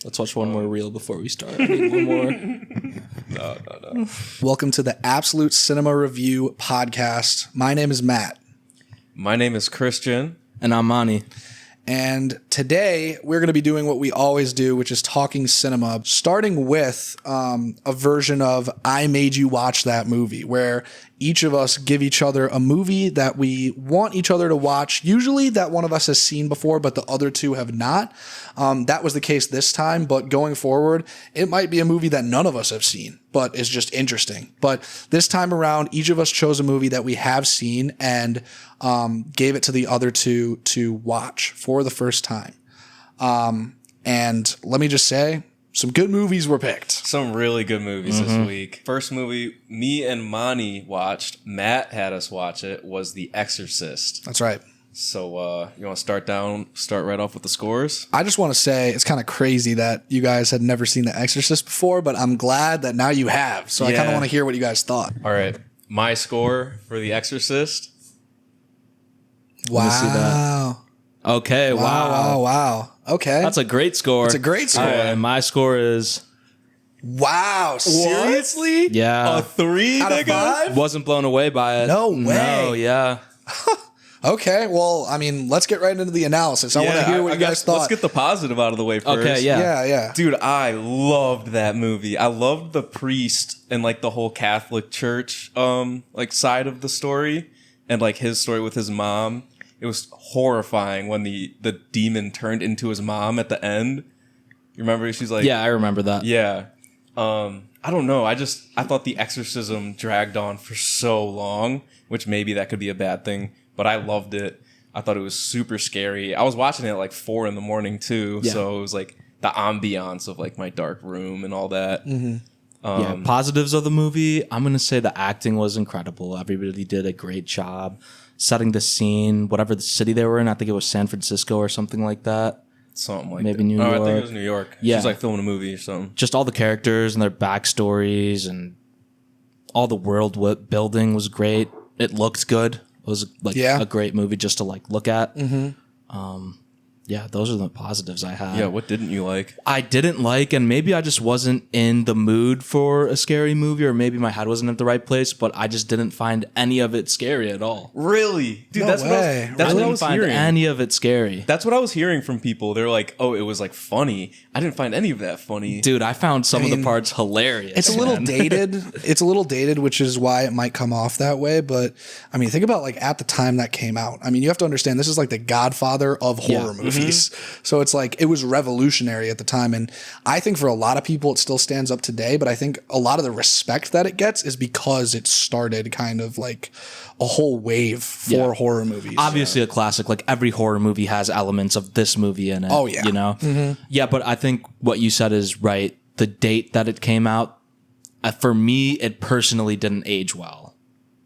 Let's watch one more reel before we start. I need one more. No. Welcome to the Absolute Cinema Review podcast. My name is Matt. My name is Christian. And I'm Mani. And today we're going to be doing what we always do, which is talking cinema, starting with a version of I Made You Watch That Movie, where each of us give each other a movie that we want each other to watch, usually that one of us has seen before, but the other two have not. That was the case this time, but going forward, it might be a movie that none of us have seen, but is just interesting. But this time around, each of us chose a movie that we have seen and gave it to the other two to watch for the first time. And let me just say, some good movies were picked. Some really good movies this week. First movie me and Mani watched, Matt had us watch it, was The Exorcist. That's right. So you want to start right off with the scores? I just want to say it's kind of crazy that you guys had never seen The Exorcist before, but I'm glad that now you have. So I kind of want to hear what you guys thought. All right. My score for The Exorcist. Wow. See that. Okay, Wow. Okay. That's a great score. It's a great score. And my score is... Wow. Seriously? Yeah. A 3? Out of 5? Wasn't blown away by it. No way. No, yeah. Okay. Well, I mean, let's get right into the analysis. I want to hear what you guys thought. Let's get the positive out of the way first. Okay, yeah. Yeah. Dude, I loved that movie. I loved the priest and like the whole Catholic Church like side of the story and like his story with his mom. It was horrifying when the demon turned into his mom at the end. You remember? She's like... Yeah, I remember that. Yeah. I don't know. I thought the exorcism dragged on for so long, which maybe that could be a bad thing, but I loved it. I thought it was super scary. I was watching it at like 4 a.m. too. Yeah. So it was like the ambiance of like my dark room and all that. Yeah, positives of the movie, I'm going to say the acting was incredible. Everybody did a great job setting the scene, whatever the city they were in. I think it was San Francisco or something like that. Something like Maybe that. New York. I think it was New York. Yeah. She's like filming a movie or something. Just all the characters and their backstories and all the world building was great. It looked good. It was like a great movie just to like look at. Yeah, those are the positives I had. Yeah, what didn't you like? I didn't like, and maybe I just wasn't in the mood for a scary movie, or maybe my head wasn't at the right place, but I just didn't find any of it scary at all. Really? Dude, No that's way. what I I was didn't find hearing. any of it scary. That's what I was hearing from people. They're like, oh, it was like funny. I didn't find any of that funny. Dude, I found some of the parts hilarious. It's a little man. dated. It's a little dated, which is why it might come off that way. But I mean, think about like at the time that came out. I mean, you have to understand this is like the godfather of horror movies. So it's like it was revolutionary at the time. And I think for a lot of people, it still stands up today. But I think a lot of the respect that it gets is because it started kind of like a whole wave for horror movies. Obviously a classic. Like every horror movie has elements of this movie in it. Oh, yeah. You know? Yeah, but I think what you said is right. The date that it came out, for me, it personally didn't age well.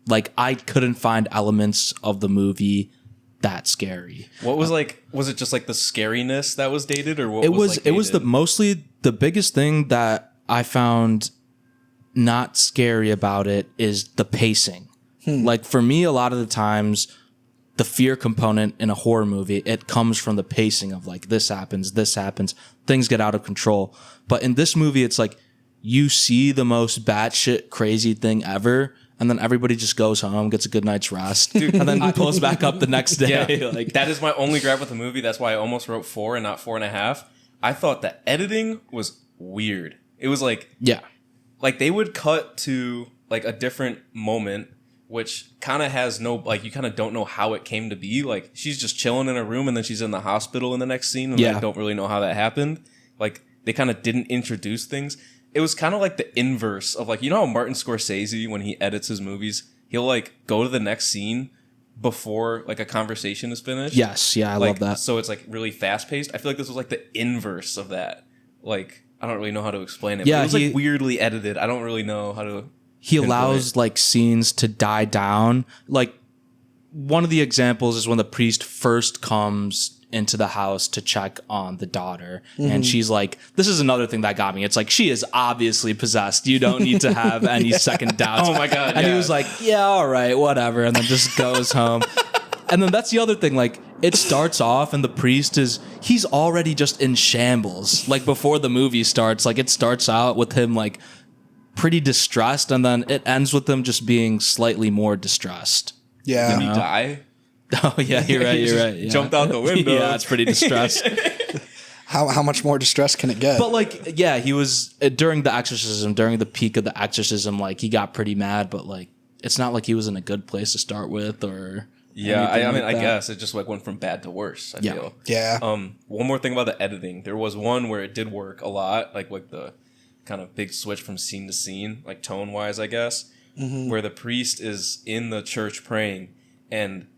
Like I couldn't find elements of the movie that scary. What was was it just like the scariness that was dated, or what It was was it was mostly the biggest thing that I found not scary about it is the pacing. Like for me, a lot of the times the fear component in a horror movie, it comes from the pacing of like this happens, things get out of control. But in this movie, it's like you see the most batshit crazy thing ever, and then everybody just goes home, gets a good night's rest, and then pulls back up the next day. Yeah, Like that is my only gripe with the movie. That's why I almost wrote 4 and not 4.5. I thought the editing was weird. It was like they would cut to like a different moment, which kind of has no, like, you kind of don't know how it came to be. Like, she's just chilling in a room and then she's in the hospital in the next scene. And I don't really know how that happened. Like, they kind of didn't introduce things. It was kind of like the inverse of, like, you know how Martin Scorsese, when he edits his movies, he'll, like, go to the next scene before, like, a conversation is finished? Yes, yeah, I love that. So it's, like, really fast-paced. I feel like this was, like, the inverse of that. Like, I don't really know how to explain it. Yeah, but it was, like, weirdly edited. I don't really know how to... He allows like scenes to die down. Like one of the examples is when the priest first comes into the house to check on the daughter. And she's like, this is another thing that got me. It's like, she is obviously possessed. You don't need to have any second doubts. Oh my God. And he was like, yeah, all right, whatever. And then just goes home. And then that's the other thing. Like it starts off and the priest he's already just in shambles. Like before the movie starts, like it starts out with him like pretty distressed, and then it ends with him just being slightly more distressed. Yeah. Did he die? Oh yeah, you're right. Yeah. Jumped out the window. Yeah, it's pretty distressed. How much more distressed can it get? But like, yeah, he was during the peak of the exorcism, like he got pretty mad, but like it's not like he was in a good place to start with, or yeah. I mean, I guess it just like went from bad to worse. I feel. Yeah. One more thing about the editing, there was one where it did work a lot, like the kind of big switch from scene to scene, like tone wise, I guess, where the priest is in the church praying and.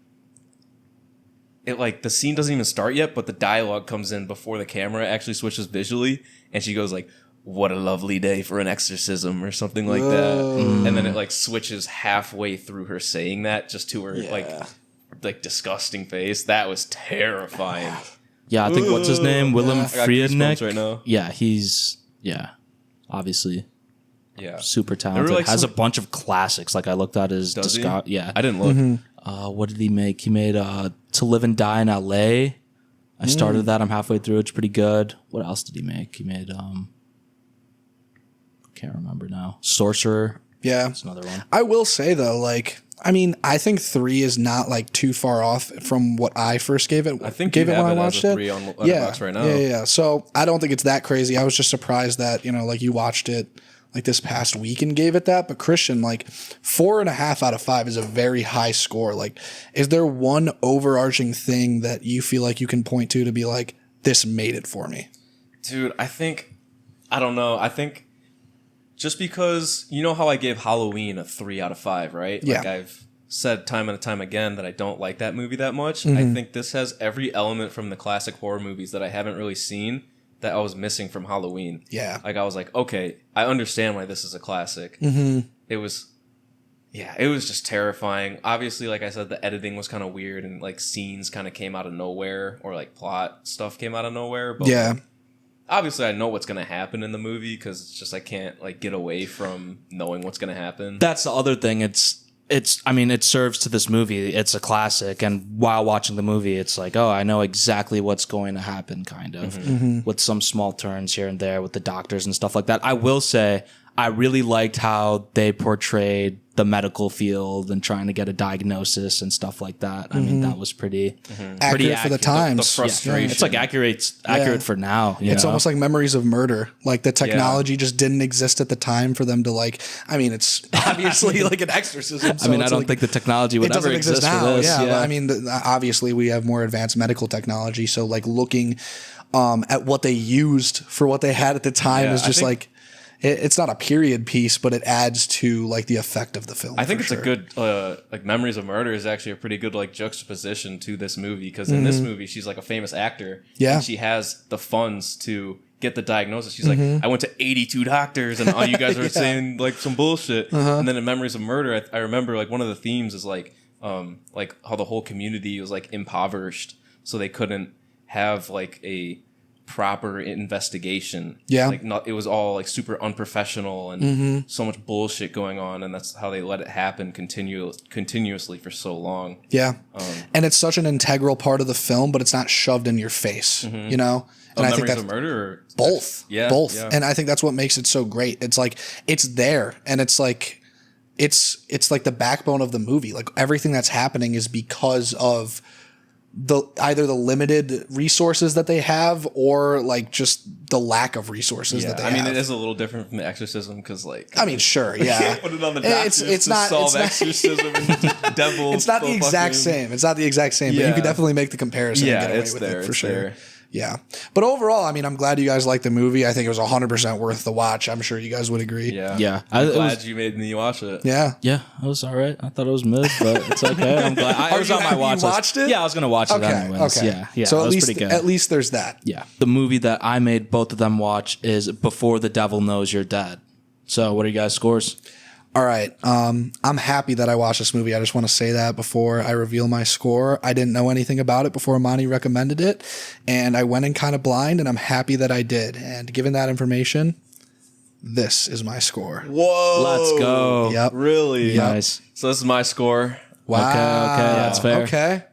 It like the scene doesn't even start yet, but the dialogue comes in before the camera actually switches visually, and she goes like, "What a lovely day for an exorcism," or something like that, and then it like switches halfway through her saying that just to her like disgusting face. That was terrifying. Yeah, I think what's his name, William Friedkin. Right now. Yeah, he's obviously super talented. Like has a bunch of classics. Like I looked at his Yeah, I didn't look. What did he make? He made To Live and Die in L.A. I started that. I'm halfway through. It's pretty good. What else did he make? He made can't remember now. Sorcerer. Yeah, that's another one. I will say though, like, I mean, I think 3 is not like too far off from what I first gave it. I think gave you it have when it I as watched a it. 3 on Letterboxd right now. Yeah. So I don't think it's that crazy. I was just surprised that like you watched it like this past week and gave it that. But Christian, like 4.5 out of 5 is a very high score. Like, is there one overarching thing that you feel like you can point to be like, this made it for me? Dude, I don't know. I think just because, you know how I gave Halloween a 3 out of 5, right? Yeah. Like I've said time and time again that I don't like that movie that much. I think this has every element from the classic horror movies that I haven't really seen that I was missing from Halloween. Yeah. Like I was like, okay, I understand why this is a classic. It was just terrifying. Obviously, like I said, the editing was kind of weird and like scenes kind of came out of nowhere, or like plot stuff came out of nowhere. But like, obviously I know what's going to happen in the movie because it's just I can't like get away from knowing what's going to happen. That's the other thing. I mean, it serves to this movie. It's a classic. And while watching the movie, it's like, oh, I know exactly what's going to happen, kind of, with some small turns here and there with the doctors and stuff like that. I will say, I really liked how they portrayed the medical field and trying to get a diagnosis and stuff like that. I mean, that was pretty accurate for the times. The frustration. Yeah. It's like accurate for now. It's almost like Memories of Murder. Like the technology just didn't exist at the time for them to like. I mean, it's obviously like an exorcism. So I mean, I don't think the technology would ever exist now. For this. Yeah, but I mean, obviously we have more advanced medical technology. So like looking at what they used for what they had at the time is just like. It's not a period piece, but it adds to like the effect of the film. I think it's a good like Memories of Murder is actually a pretty good like juxtaposition to this movie because in this movie she's like a famous actor. Yeah, and she has the funds to get the diagnosis. She's like, I went to 82 doctors, and all you guys are saying like some bullshit. And then in Memories of Murder, I remember like one of the themes is like how the whole community was like impoverished, so they couldn't have like a proper investigation. It was all like super unprofessional and so much bullshit going on, and that's how they let it happen continuously for so long. And it's such an integral part of the film, but it's not shoved in your face, you know. And I think that's Murder or both. And I think that's what makes it so great. It's like it's there, and it's like it's like the backbone of the movie. Like everything that's happening is because of either the limited resources that they have or like just the lack of resources that they have. I mean, it is a little different from the exorcism because like... I mean, sure, yeah. Put it on the doctors to solve exorcism and devil. It's not the exact same. It's not the exact same, but you could definitely make the comparison and get away with it for sure. There. Yeah. But overall, I mean, I'm glad you guys liked the movie. I think it was 100% worth the watch. I'm sure you guys would agree. Yeah. I'm glad you made me watch it. Yeah. Yeah, it was all right. I thought it was mid, but it's okay. I'm glad. I was on my watch list. You watched it? Yeah, I was going to watch it anyways. Okay. Yeah. So pretty good. At least there's that. Yeah. The movie that I made both of them watch is Before the Devil Knows You're Dead. So what are you guys' scores? All right. I'm happy that I watched this movie. I just want to say that before I reveal my score. I didn't know anything about it before Monty recommended it, and I went in kind of blind, and I'm happy that I did. And given that information, this is my score. Whoa. Let's go. Yep. Really? Nice. So this is my score. Wow. Okay, that's fair. Okay.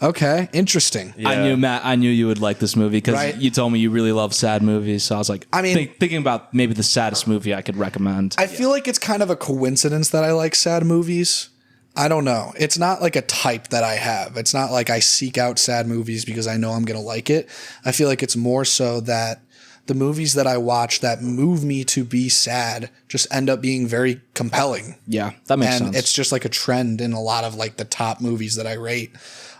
Okay, interesting. Yeah. I knew you would like this movie because you told me you really love sad movies. So I was like, thinking about maybe the saddest movie I could recommend. I feel like it's kind of a coincidence that I like sad movies. I don't know. It's not like a type that I have. It's not like I seek out sad movies because I know I'm going to like it. I feel like it's more so that the movies that I watch that move me to be sad just end up being very compelling. Yeah, that makes sense. And it's just like a trend in a lot of like the top movies that I rate.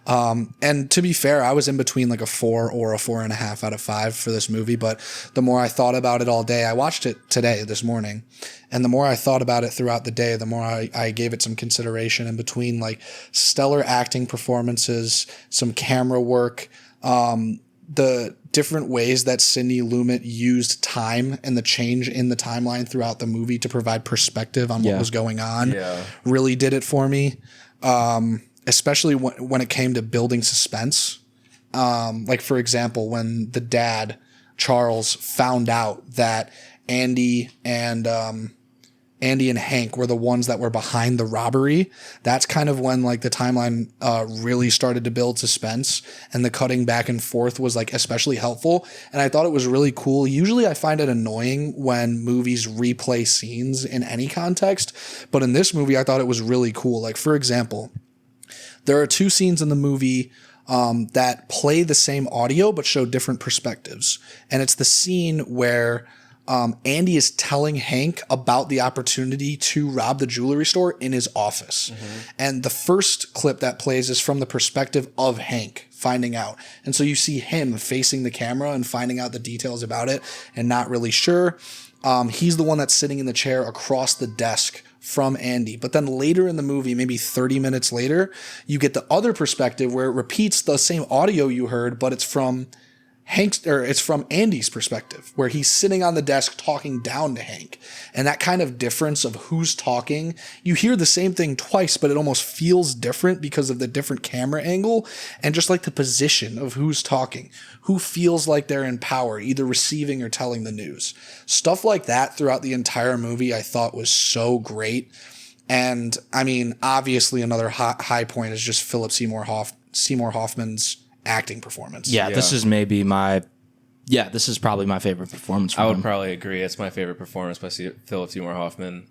And to be fair, I was in between like a 4 or a 4.5 out of 5 for this movie. But the more I thought about it all day, I watched it today, this morning. And the more I thought about it throughout the day, the more I gave it some consideration in between like stellar acting performances, some camera work, the different ways that Sidney Lumet used time and the change in the timeline throughout the movie to provide perspective on what was going on really did it for me. Especially when it came to building suspense. Like, for example, when the dad, Charles, found out that Andy and Hank were the ones that were behind the robbery, that's kind of when like the timeline really started to build suspense, and the cutting back and forth was like especially helpful. And I thought it was really cool. Usually I find it annoying when movies replay scenes in any context, but in this movie I thought it was really cool. Like, for example, there are 2 scenes in the movie that play the same audio but show different perspectives. And it's the scene where Andy is telling Hank about the opportunity to rob the jewelry store in his office. Mm-hmm. And the first clip that plays is from the perspective of Hank finding out. And so you see him facing the camera and finding out the details about it and not really sure. He's the one that's sitting in the chair across the desk from Andy. But then later in the movie, maybe 30 minutes later, you get the other perspective where it repeats the same audio you heard, but it's from it's from Andy's perspective, where he's sitting on the desk talking down to Hank. And that kind of difference of who's talking, you hear the same thing twice, but it almost feels different because of the different camera angle and just like the position of who's talking, who feels like they're in power, either receiving or telling the news. Stuff like that throughout the entire movie I thought was so great. And I mean, obviously another high point is just Philip Seymour Hoffman's acting performance. Yeah, this is this is probably my favorite performance from I would him. probably agree. It's my favorite performance by Philip Seymour Hoffman.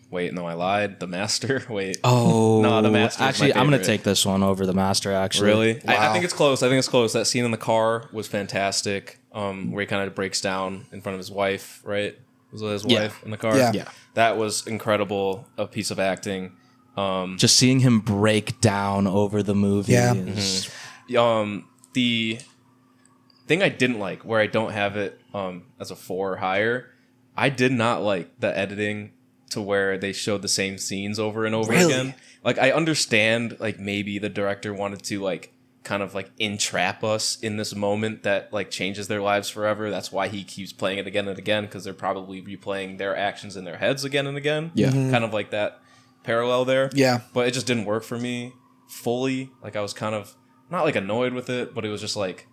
Wait, no, I lied. The Master. Wait. Oh. No, The Master. Actually, I'm going to take this one over The Master, actually. Really? Wow. I think it's close. That scene in the car was fantastic, where he kind of breaks down in front of his wife, right? Was it his wife in the car? Yeah. That was incredible, a piece of acting. Just seeing him break down over the movie. Yeah. Is... The thing I didn't like, where I don't have it as a 4 or higher, I did not like the editing to where they showed the same scenes over and over again. Like, I understand, like, maybe the director wanted to, like, kind of, like, entrap us in this moment that, like, changes their lives forever. That's why he keeps playing it again and again, because they're probably replaying their actions in their heads again and again. Yeah. Mm-hmm. Kind of like that parallel there. Yeah. But it just didn't work for me fully. Like, I was kind of not like annoyed with it, but it was just like,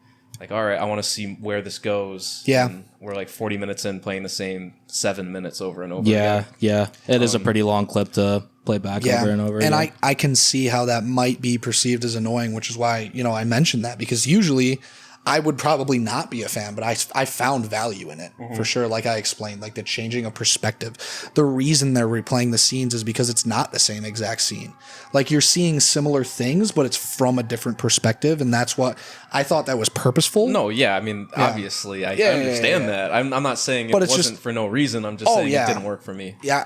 all right, I want to see where this goes. Yeah. And we're like 40 minutes in playing the same 7 minutes over and over again. Yeah. It is a pretty long clip to play back over and over again. And I can see how that might be perceived as annoying, which is why, I mentioned that, because usually I would probably not be a fan, but I found value in it for sure. Like I explained, like the changing of perspective. The reason they're replaying the scenes is because it's not the same exact scene. Like you're seeing similar things, but it's from a different perspective. And that's what I thought that was purposeful. No, yeah. I mean, obviously I understand that. I'm not saying it wasn't for no reason. I'm just saying it didn't work for me. Yeah,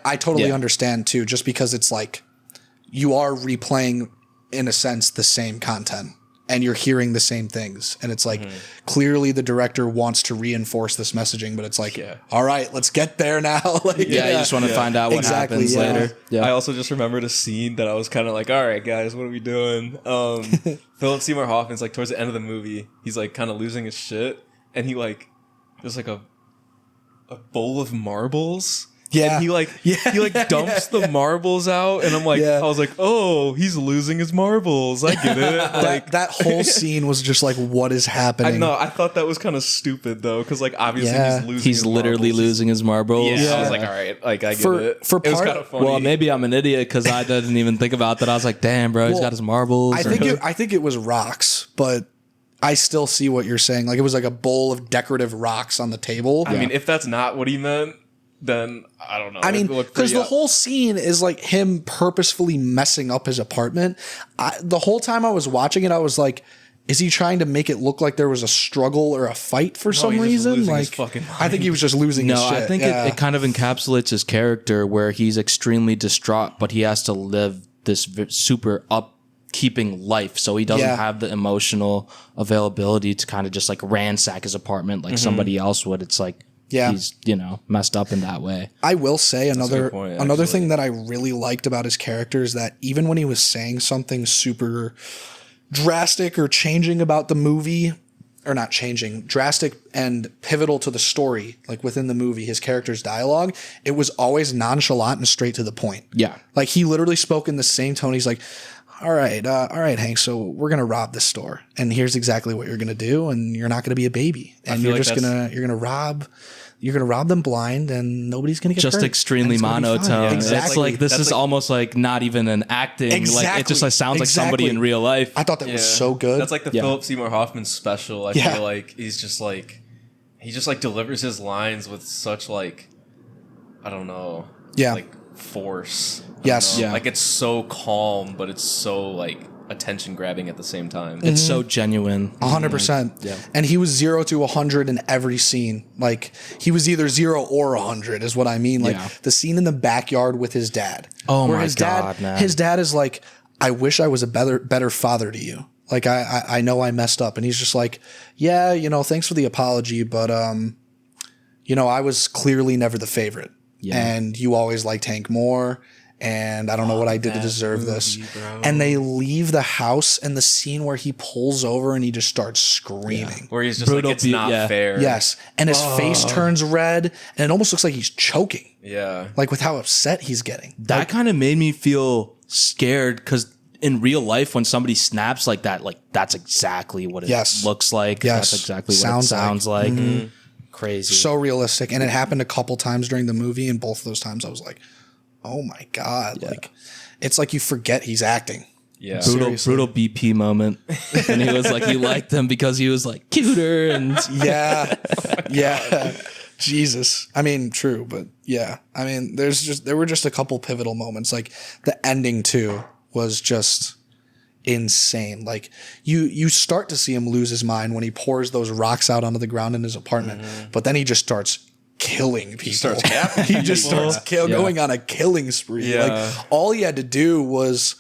I totally understand too, just because it's like you are replaying in a sense the same content. And you're hearing the same things. And it's like, clearly the director wants to reinforce this messaging, but it's like, all right, let's get there now. Like, you just want to find out what happens later. Yeah. I also just remembered a scene that I was kind of like, all right, guys, what are we doing? Philip Seymour Hoffman's like towards the end of the movie, he's like kind of losing his shit. And he like, there's like a bowl of marbles. Yeah. And he dumps the marbles out, and I'm like, I was like, oh, he's losing his marbles. I get it. Like that whole scene was just like, what is happening? I know. I thought that was kind of stupid though, because like obviously he's losing. He's literally losing his marbles. Yeah, I was like, all right, like I get it. It was kind of funny. Well, maybe I'm an idiot because I didn't even think about that. I was like, damn, bro, he's got his marbles. I think it was rocks, but I still see what you're saying. Like it was like a bowl of decorative rocks on the table. I mean, if that's not what he meant, then I don't know. I mean, because the whole scene is like him purposefully messing up his apartment. The whole time I was watching it, I was like, is he trying to make it look like there was a struggle or a fight for some reason? Like, I think he was just losing his shit. I think it kind of encapsulates his character where he's extremely distraught, but he has to live this super upkeeping life. So he doesn't have the emotional availability to kind of just like ransack his apartment like somebody else would. It's like, he's, messed up in that way. I will say another thing that I really liked about his character is that even when he was saying something super drastic or changing about the movie, or not changing, drastic and pivotal to the story, like within the movie, his character's dialogue, it was always nonchalant and straight to the point. Yeah. Like he literally spoke in the same tone. He's like, all right, Hank, so we're going to rob this store and here's exactly what you're going to do. And you're not going to be a baby and you're going to rob them blind and nobody's going to get just hurt. Extremely monotone. Yeah, exactly. It's like, this is like, almost like not even an acting. Exactly. Like it just like sounds like somebody in real life. I thought that was so good. That's like the Philip Seymour Hoffman special. I feel like he just delivers his lines with such like, I don't know. Yeah. Like force. Yes. Yeah. Like it's so calm, but it's so like attention grabbing at the same time. It's so genuine. 100%. Yeah. And he was 0 to 100 in every scene. Like he was either 0 or 100 is what I mean. Like the scene in the backyard with his dad. Oh where my his God, dad, man. His dad is like, I wish I was a better father to you. Like I know I messed up. And he's just like, yeah, thanks for the apology, but I was clearly never the favorite. Yeah. And you always liked Hank more. And I don't know what I did to deserve this. Bro. And they leave the house, and the scene where he pulls over and he just starts screaming. Where he's just brutal, like, it's not fair. Yes. And his face turns red, and it almost looks like he's choking. Yeah. Like with how upset he's getting. That kind of made me feel scared because in real life, when somebody snaps like that, like that's exactly what it looks like. Yes. That's exactly what it sounds like. Mm-hmm. Crazy. So realistic. And it happened a couple times during the movie, and both of those times I was like, oh my God. Yeah. Like it's like you forget he's acting. Yeah. Brutal BP moment. And he was like, he liked them because he was like cuter and yeah. Jesus. I mean, true, but yeah. I mean, there were just a couple pivotal moments. Like the ending too was just insane. Like you start to see him lose his mind when he pours those rocks out onto the ground in his apartment, but then he just starts killing people. He just starts going on a killing spree. Yeah. Like all he had to do was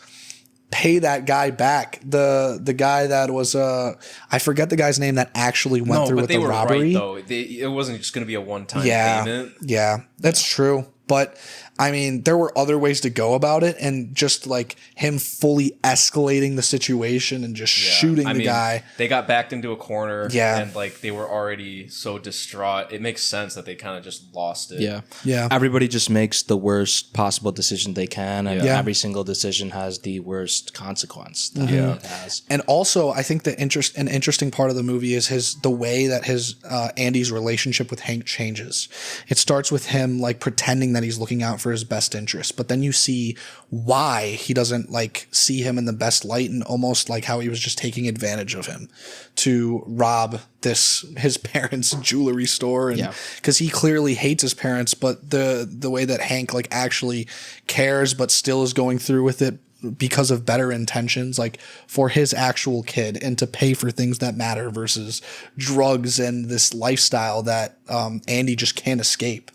pay that guy back. The guy that was I forget the guy's name that actually went through with the robbery. Right, though. It wasn't just going to be a one-time payment. Yeah, that's true. But I mean, there were other ways to go about it, and just like him fully escalating the situation and just shooting the guy. They got backed into a corner, Yeah. and like they were already so distraught. It makes sense that they kind of just lost it. Yeah. Everybody just makes the worst possible decision they can, and every single decision has the worst consequence that it has. And also, I think an interesting part of the movie is the way that his Andy's relationship with Hank changes. It starts with him like pretending that he's looking out for his best interest, but then you see why he doesn't like see him in the best light, and almost like how he was just taking advantage of him to rob his parents' jewelry store, and because he clearly hates his parents, but the way that Hank like actually cares but still is going through with it because of better intentions, like for his actual kid, and to pay for things that matter versus drugs and this lifestyle that Andy just can't escape.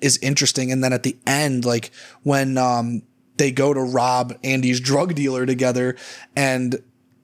Is interesting. And then at the end, like when they go to rob Andy's drug dealer together, and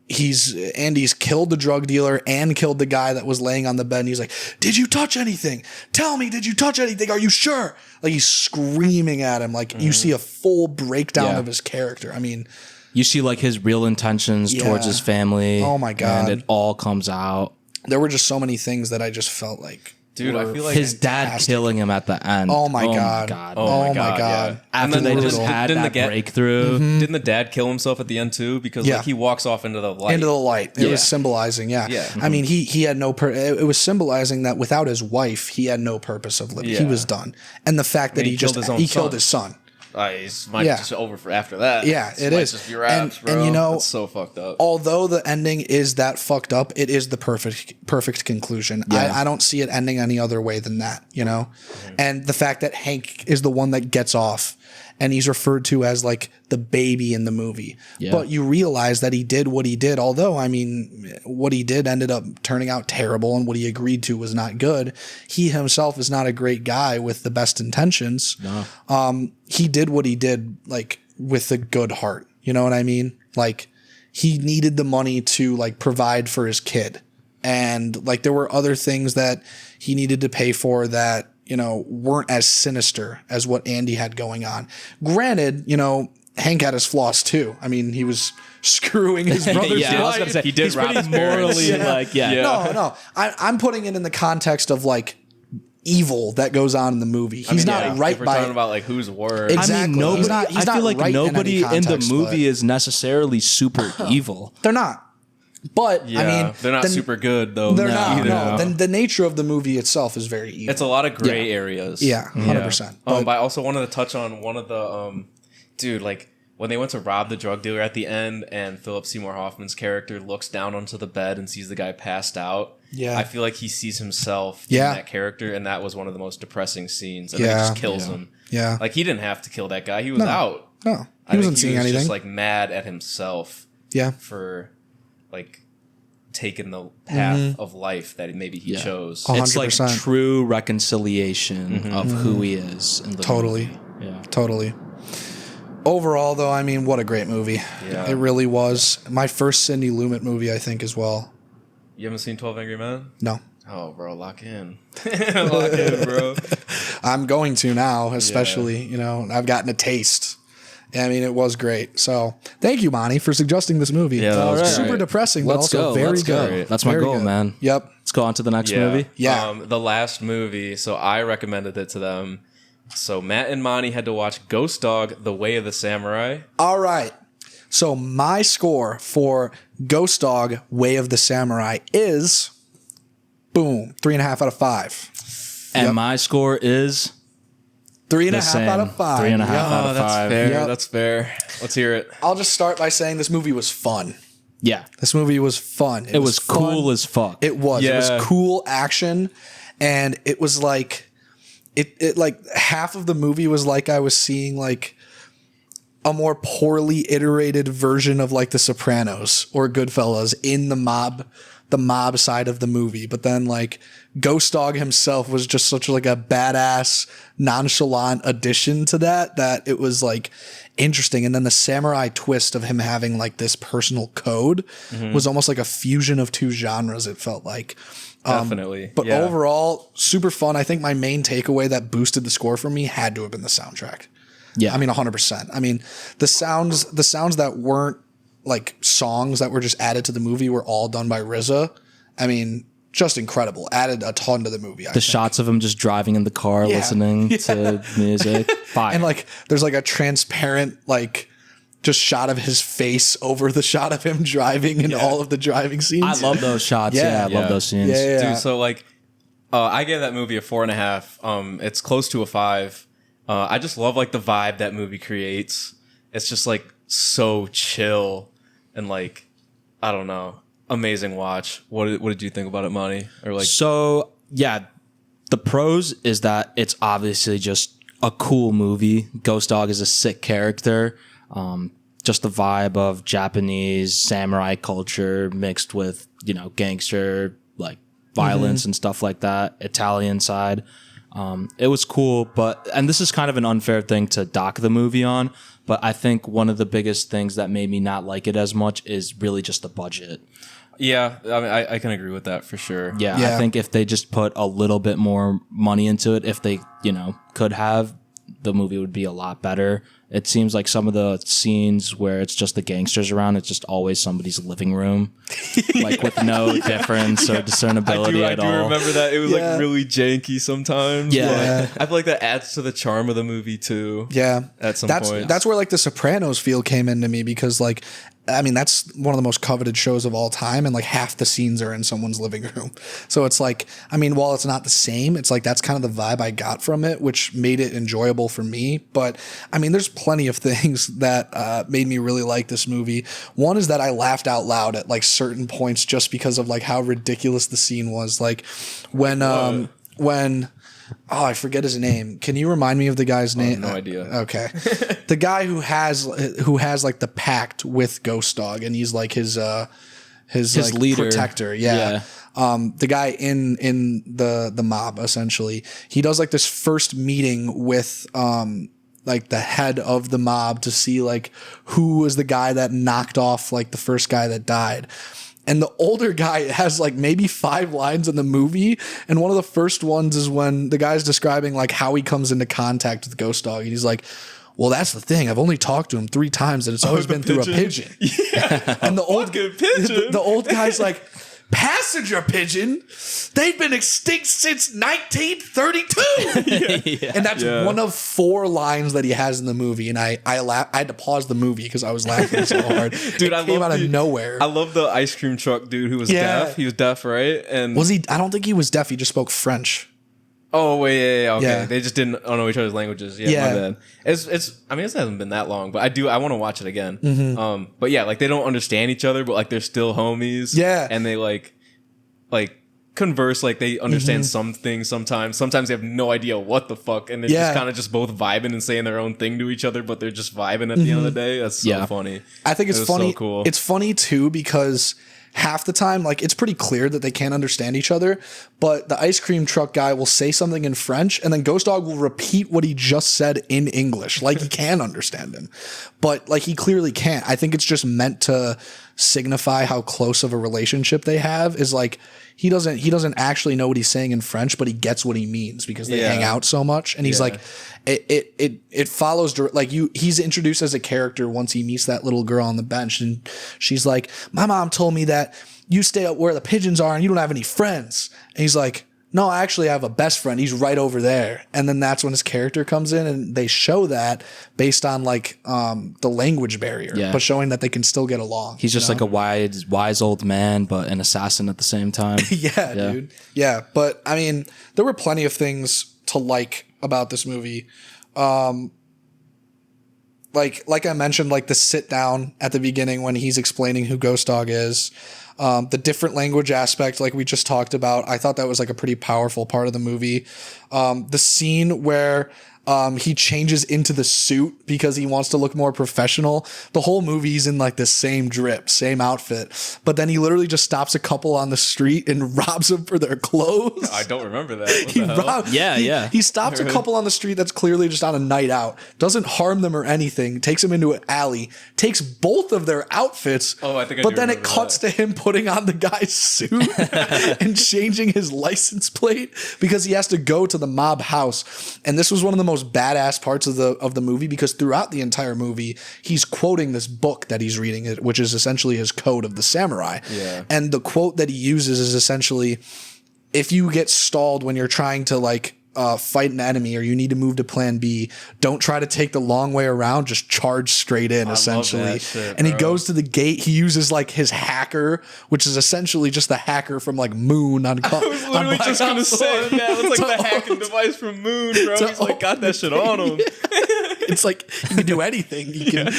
Andy's killed the drug dealer and killed the guy that was laying on the bed, and he's like, "Did you touch anything? Tell me, did you touch anything? Are you sure?" Like he's screaming at him. Like you see a full breakdown of his character. I mean, you see like his real intentions towards his family. Oh my God. And it all comes out. There were just so many things that I just felt like, Dude, I feel like his dad killing him at the end. Oh my god. Oh my god. Yeah. After they just had that breakthrough. Didn't the dad kill himself at the end too? Because like he walks off into the light. Into the light. It was symbolizing, I mean, he had no it was symbolizing that without his wife, he had no purpose of living. He was done. And the fact that he killed his son. It's just over for after that. Yeah, it is. Just be wraps, bro. And you know, it's so fucked up. Although the ending is that fucked up, it is the perfect conclusion. Yeah. I don't see it ending any other way than that, you know? And the fact that Hank is the one that gets off and he's referred to as like the baby in the movie. Yeah. But you realize that he did what he did. Although, I mean, what he did ended up turning out terrible and what he agreed to was not good. He himself is not a great guy with the best intentions. No. He did what he did like with a good heart. You know what I mean? Like he needed the money to like provide for his kid. And like there were other things that he needed to pay for that, you know, weren't as sinister as what Andy had going on. Granted, you know, Hank had his flaws too. I mean, he was screwing his brother's I was gonna say, he did pretty morally No. I'm putting it in the context of like evil that goes on in the movie. He's not right if we're by talking about like who's worse. Exactly. I mean, nobody. I feel like right nobody in the context, movie is necessarily super evil. They're not. But I mean, they're not super good though. They're not. No. Then the nature of the movie itself is very evil. It's a lot of gray areas. Yeah, 100%. But I also wanted to touch on one of the dude, like when they went to rob the drug dealer at the end, and Philip Seymour Hoffman's character looks down onto the bed and sees the guy passed out. Yeah, I feel like he sees himself in that character, and that was one of the most depressing scenes. And then it just kills him. Yeah, like he didn't have to kill that guy. He was out. No, he wasn't seeing anything. Just like mad at himself. Yeah, for like taking the path of life that maybe he chose. 100%. It's like true reconciliation of who he is. In the movie. Yeah, totally. Overall, though, I mean, what a great movie. Yeah. It really was. My first Sidney Lumet movie, I think, as well. You haven't seen 12 Angry Men? No. Oh, bro, lock in. Lock in, bro. I'm going to now, especially, you know, I've gotten a taste. I mean, it was great. So, thank you, Monty, for suggesting this movie. Yeah, that was super depressing, but also very good. That's my goal, man. Yep. Let's go on to the next movie. Yeah. The last movie, so I recommended it to them. So, Matt and Monty had to watch Ghost Dog, The Way of the Samurai. All right. So, my score for Ghost Dog, Way of the Samurai is, boom, 3.5 out of 5. And my score is... 3.5 out of 5. 3.5 out of 5. That's fair. That's fair. Let's hear it. I'll just start by saying this movie was fun. Yeah. This movie was fun. It was cool as fuck. It was. Yeah. It was cool action. And it was like, it like half of the movie was like I was seeing like a more poorly iterated version of like The Sopranos or Goodfellas in the mob side of the movie. But then like Ghost Dog himself was just such like a badass, nonchalant addition to that it was like interesting. And then the samurai twist of him having like this personal code was almost like a fusion of two genres, it felt like. Definitely. But overall, super fun. I think my main takeaway that boosted the score for me had to have been the soundtrack. Yeah. I mean, 100%. I mean, the sounds that weren't like songs that were just added to the movie were all done by RZA. I mean, just incredible. Added a ton to the movie. The shots of him just driving in the car, listening to music. Fire. And like, there's like a transparent, like, just shot of his face over the shot of him driving in all of the driving scenes. I love those shots. I love those scenes. Dude, so like, I gave that movie a 4.5. It's close to a 5. I just love like the vibe that movie creates. It's just like so chill and like, I don't know, amazing watch. What did you think about it, Monty? Or like, so yeah, the pros is that it's obviously just a cool movie. Ghost Dog is a sick character. Just the vibe of Japanese samurai culture mixed with, you know, gangster like violence and stuff like that. Italian side. It was cool, and this is kind of an unfair thing to dock the movie on, but I think one of the biggest things that made me not like it as much is really just the budget. Yeah, I mean, I can agree with that for sure. Yeah, I think if they just put a little bit more money into it, if they, you know, could have, the movie would be a lot better. It seems like some of the scenes where it's just the gangsters around, it's just always somebody's living room, like with no difference or discernibility at all. I do remember that. It was like really janky sometimes. Yeah. I feel like that adds to the charm of the movie too. Yeah. At some point. That's where like the Sopranos feel came into me, because like, I mean, that's one of the most coveted shows of all time, and like half the scenes are in someone's living room. So it's like, I mean, while it's not the same, it's like that's kind of the vibe I got from it, which made it enjoyable for me. But I mean, there's plenty of things that made me really like this movie. One is that I laughed out loud at like certain points just because of like how ridiculous the scene was. Like when I forget his name. Can you remind me of the guy's name? No idea. Okay. The guy who has like the pact with Ghost Dog, and he's like his like leader, protector. Yeah. The guy in the mob, essentially. He does like this first meeting with like the head of the mob to see like who was the guy that knocked off like the first guy that died. And the older guy has like maybe 5 lines in the movie. And one of the first ones is when the guy's describing like how he comes into contact with Ghost Dog. And he's like, well, that's the thing. I've only talked to him 3 times and it's always been through a pigeon. Yeah. And the old pigeon. The old guy's like, passenger pigeon? They've been extinct since 1932. Yeah. And that's one of 4 lines that he has in the movie. And I had to pause the movie because I was laughing so hard. Dude, it came out of nowhere. I love the ice cream truck dude who was deaf. He was deaf, right? And was he? I don't think he was deaf. He just spoke French. Oh wait, yeah, okay. Yeah. They just didn't know each other's languages. Yeah, my bad. It's. I mean, it hasn't been that long, but I want to watch it again. Mm-hmm. But yeah, like they don't understand each other, but like they're still homies. Yeah, and they like converse, like they understand some things sometimes. Sometimes they have no idea what the fuck, and they're just kind of just both vibing and saying their own thing to each other, but they're just vibing at the end of the day. That's so funny. I think it's funny. So cool. It's funny too because half the time, like it's pretty clear that they can't understand each other, but the ice cream truck guy will say something in French and then Ghost Dog will repeat what he just said in English. Like he can understand him, but like he clearly can't. I think it's just meant to signify how close of a relationship they have. Is like he doesn't actually know what he's saying in French, but he gets what he means because they hang out so much. And he's like, it follows like he's introduced as a character once he meets that little girl on the bench, and she's like, my mom told me that you stay up where the pigeons are and you don't have any friends. And he's like, no, I actually have a best friend. He's right over there. And then that's when his character comes in, and they show that based on like the language barrier, but showing that they can still get along. He's just like a wise old man, but an assassin at the same time. Yeah, dude. Yeah, but I mean, there were plenty of things to like about this movie. Like I mentioned, like the sit down at the beginning when he's explaining who Ghost Dog is. The different language aspect, like we just talked about, I thought that was like a pretty powerful part of the movie. The scene where he changes into the suit because he wants to look more professional. The whole movie he's in like the same drip, same outfit, but then he literally just stops a couple on the street and robs them for their clothes. I don't remember that. He stops a couple on the street that's clearly just on a night out, doesn't harm them or anything, takes them into an alley, takes both of their outfits. But then it cuts to him putting on the guy's suit and changing his license plate because he has to go to the mob house. And this was one of the most badass parts of the movie, because throughout the entire movie he's quoting this book that he's reading, which is essentially his code of the samurai. And the quote that he uses is essentially, if you get stalled when you're trying to like fight an enemy or you need to move to plan B, don't try to take the long way around, just charge straight in, essentially. And he goes to the gate, he uses like his hacker, which is essentially just the hacker from like Moon on I was literally just gonna say that. It's like the hacking device from Moon, bro. He's like got that shit on him. It's like he can do anything. He can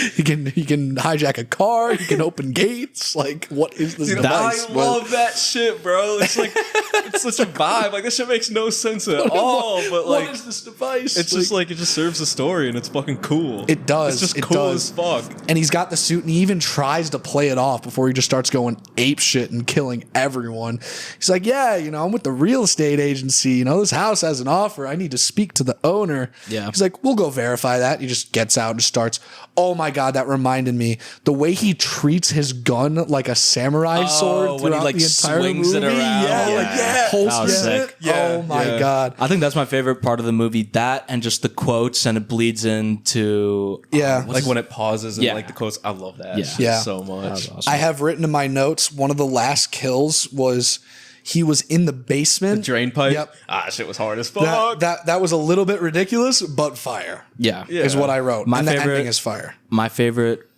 hijack a car, he can open gates. Like, what is this device? I love that shit, bro. It's like it's such a vibe. Like, this shit makes no sense at all. But like, what is this device? It's just like, it just serves the story, and it's fucking cool. It does. It's just cool as fuck. And he's got the suit, and he even tries to play it off before he just starts going ape shit and killing everyone. He's like, yeah, I'm with the real estate agency. This house has an offer. I need to speak to the owner. Yeah. He's like, we'll go verify that. that. He just gets out and starts. Oh my God, that reminded me. The way he treats his gun like a samurai sword when he throughout like the entire swings movie. it around. Holsters sick. it. Yeah. Oh my God. I think that's my favorite part of the movie. That and just the quotes, and it bleeds into like when it pauses and like the quotes. I love that. Yeah. So much. awesome. I have written in my notes, one of the last kills was he was in the basement. Drain pipe. Yep. Shit was hard as fuck. That was a little bit ridiculous, but fire. Yeah. Is what I wrote. My and favorite- the ending is fire. My favorite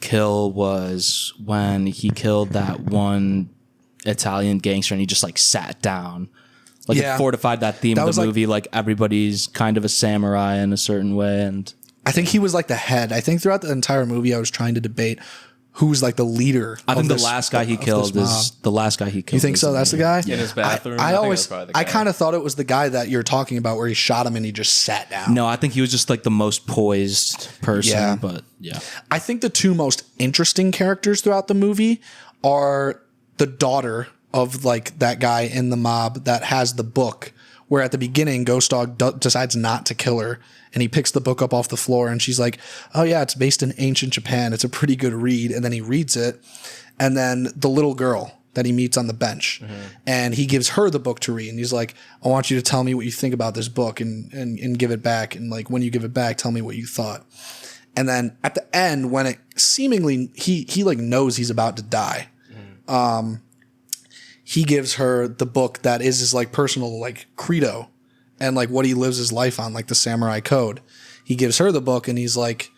kill was when he killed that one Italian gangster and he just like sat down. Like it fortified that theme of the movie. Like everybody's kind of a samurai in a certain way. And I think he was like the head. I think throughout the entire movie, I was trying to debate who's like the leader. I think the last guy he killed is the last guy he killed. You think so? That's the guy? In his bathroom. I kind of thought it was the guy that you're talking about where he shot him and he just sat down. No, I think he was just like the most poised person. Yeah. But yeah. I think the two most interesting characters throughout the movie are the daughter of like that guy in the mob that has the book, where at the beginning Ghost Dog decides not to kill her, and he picks the book up off the floor and she's like, oh yeah, it's based in ancient Japan, it's a pretty good read. And then he reads it, and then the little girl that he meets on the bench, and he gives her the book to read, and he's like, I want you to tell me what you think about this book and give it back, and like when you give it back, tell me what you thought. And then at the end, when it seemingly he like knows he's about to die, he gives her the book that is his like personal like credo and like what he lives his life on, like the samurai code. He gives her the book and he's like,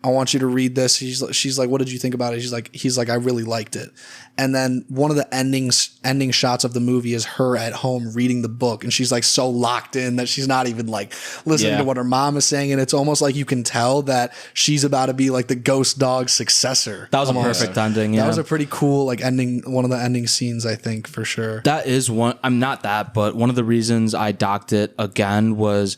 I want you to read this. She's like, what did you think about it? He's like, I really liked it. And then one of the ending shots of the movie is her at home reading the book, and she's like so locked in that she's not even like listening to what her mom is saying, and it's almost like you can tell that she's about to be like the Ghost Dog successor. That was a perfect ending. Yeah. That was a pretty cool like ending, one of the ending scenes, I think, for sure. That is one. I'm not that, but one of the reasons I docked it again was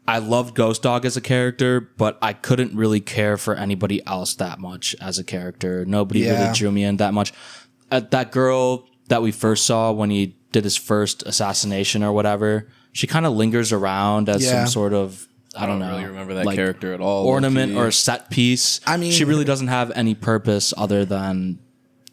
I loved Ghost Dog as a character, but I couldn't really care for anybody else that much as a character. Nobody really drew me in that much. That girl that we first saw when he did his first assassination or whatever, she kind of lingers around as some sort of, I don't know, really remember that like character at all. ornament or set piece. I mean, she really doesn't have any purpose other than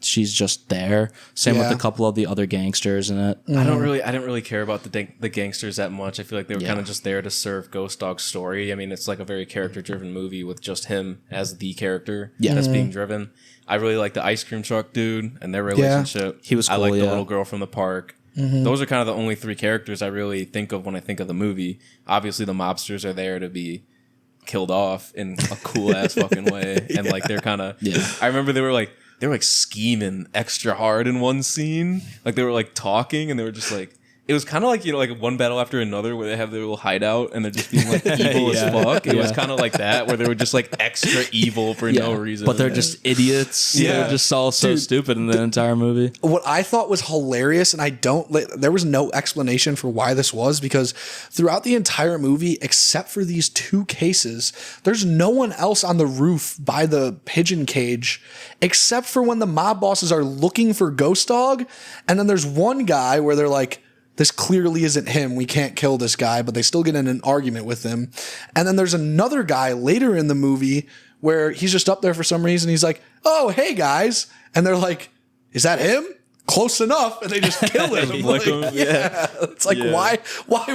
she's just there. Same with a couple of the other gangsters in it. I didn't really care about the gangsters that much. I feel like they were kind of just there to serve Ghost Dog's story. I mean, it's like a very character-driven movie with just him as the character that's being driven. I really like the ice cream truck dude and their relationship. He was cool, I like the little girl from the park. Those are kind of the only three characters I really think of when I think of the movie. Obviously, the mobsters are there to be killed off in a cool ass fucking way, and like they're kind of. I remember they were like scheming extra hard in one scene. Like they were like talking, and they were just like. It was kind of like, you know, like one battle after another where they have their little hideout and they're just being like evil as fuck. It was kind of like that, where they were just like extra evil for no reason. But they're just idiots. They're just all so stupid in the entire movie. What I thought was hilarious, and there was no explanation for why this was, because throughout the entire movie, except for these two cases, there's no one else on the roof by the pigeon cage, except for when the mob bosses are looking for Ghost Dog. And then there's one guy where they're like, this clearly isn't him. We can't kill this guy, but they still get in an argument with him. And then there's another guy later in the movie where he's just up there for some reason. He's like, oh, hey guys. And they're like, is that him? Close enough. And they just kill him. It's like, why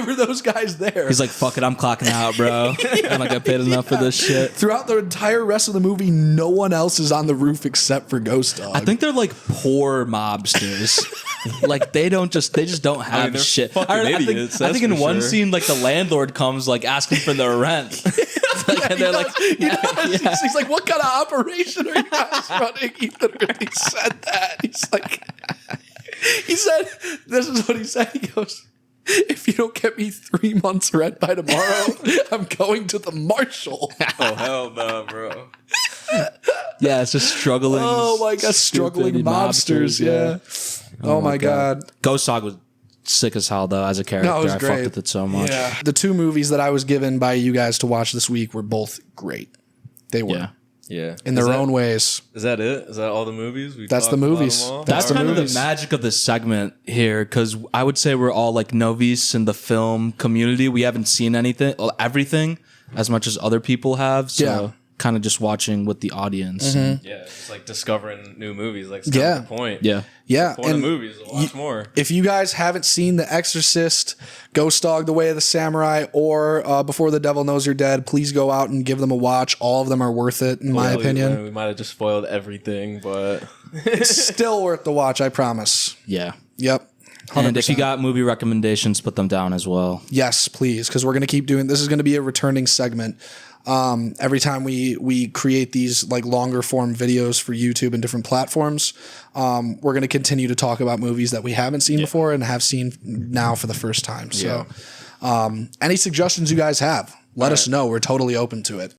were those guys there? He's like, fuck it, I'm clocking out, bro. I'm not get paid enough for this shit. Throughout the entire rest of the movie, no one else is on the roof except for Ghost Dog. I think they're like poor mobsters. Like they just don't have shit. I think in one scene, like the landlord comes like asking for their rent. And they're like, he's like, what kind of operation are you guys running? He literally said that. He's like, he said, this is what he said. He goes, if you don't get me 3 months rent by tomorrow, I'm going to the marshal. Oh, hell no, bro. Yeah, it's just struggling. Oh my God, struggling mobsters. Yeah. Oh my God. Ghost Dog was sick as hell though as a character. No, it was I great. fucked with it so much. Yeah. The two movies that I was given by you guys to watch this week were both great. They were. Yeah. Yeah. in their own ways. Is that it? Is that all the movies? That's the movies. That's kind of the magic of this segment here, because I would say we're all like novice in the film community. We haven't seen everything as much as other people have. So kind of just watching with the audience. Mm-hmm. Yeah, it's like discovering new movies. Like, it's kind of the point. Yeah. Yeah. The point of movies is to watch more. If you guys haven't seen The Exorcist, Ghost Dog, The Way of the Samurai, or Before the Devil Knows You're Dead, please go out and give them a watch. All of them are worth it, in my opinion. We might have just spoiled everything, but it's still worth the watch, I promise. Yeah. Yep. 100%. And if you got movie recommendations, put them down as well. Yes, please, because we're going to keep doing this. Is going to be a returning segment. Every time we create these like longer form videos for YouTube and different platforms, we're going to continue to talk about movies that we haven't seen before and have seen now for the first time. So, any suggestions you guys have, let us know. We're totally open to it.